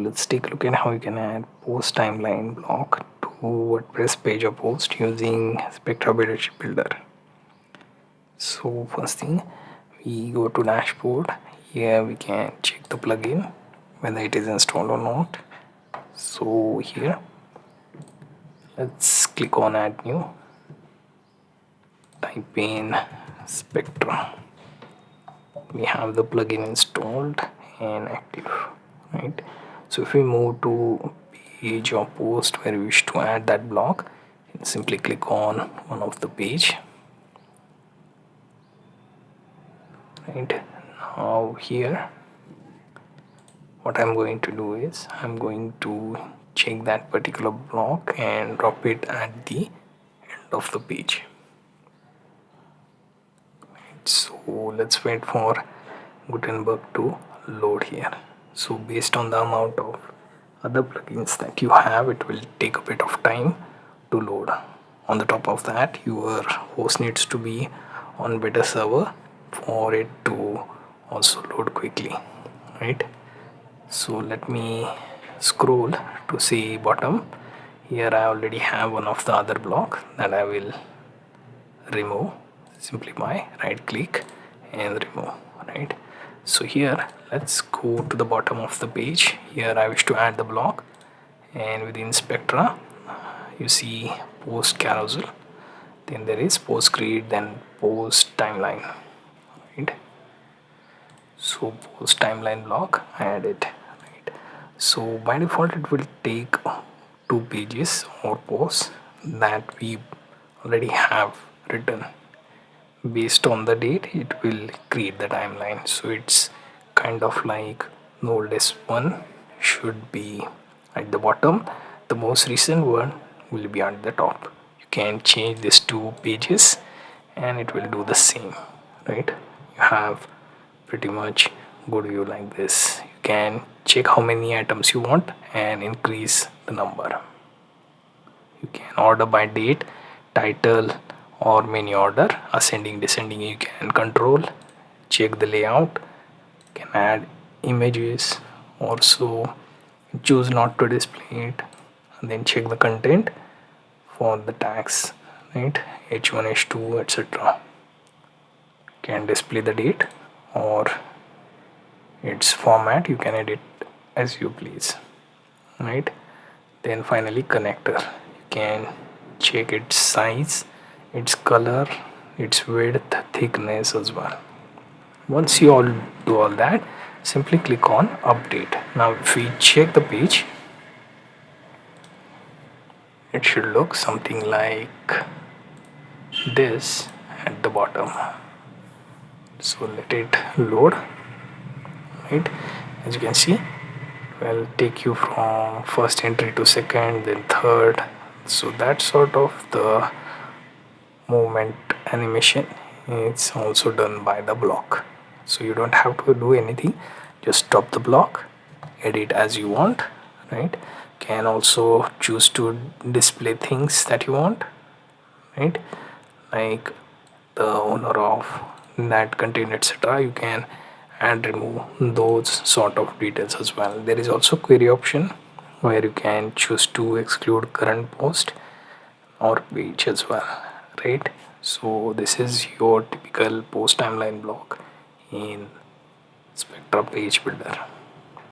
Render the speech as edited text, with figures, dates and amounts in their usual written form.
let's take a look at how you can add post timeline block to WordPress page or post using Spectra Builder. So first thing, we go to dashboard. Here we can check the plugin whether it is installed or not. So here let's click on add new, type in Spectra. We have the plugin installed and active, right? So if we move to page or post where we wish to add that block, simply click on one of the page. Right now here what I'm going to do is I'm going to check that particular block and drop it at the end of the page. Right, so let's wait for Gutenberg to load here. So based on the amount of other plugins that you have, it will take a bit of time to load. On the top of that, your host needs to be on better server for it to also load quickly, right? So let me scroll to see bottom. Here I already have one of the other block that I will remove simply by right click and remove, right? So here let's go to the bottom of the page. Here I wish to add the block, and within Spectra you see post carousel, then there is post grid, then post timeline, right? So post timeline block I added, right? So by default it will take two pages or posts that we already have written. Based on the date it will create the timeline, so it's kind of like the oldest one should be at the bottom, the most recent one will be at the top. You can change these two pages and it will do the same, right? You have pretty much good view like this. You can check how many items you want and increase the number. You can order by date, title, or menu order, ascending, descending. You can control, check the layout, you can add images, also choose not to display it, and then check the content for the tags, right? H1, H2, etc. Can display the date or its format, you can edit as you please, right? Then finally connector, you can check its size, its color, its width, thickness as well. Once you all do all that, simply click on update. Now if we check the page, it should look something like this at the bottom. So let it load, right? As you can see, it will take you from first entry to second, then third. So that sort of the movement animation is also done by the block. So you don't have to do anything, just stop the block, edit as you want, right? Can also choose to display things that you want, right? Like the owner of that content, etc. You can and remove those sort of details as well. There is also query option where you can choose to exclude current post or page as well, right? So this is your typical post timeline block in Spectra page builder.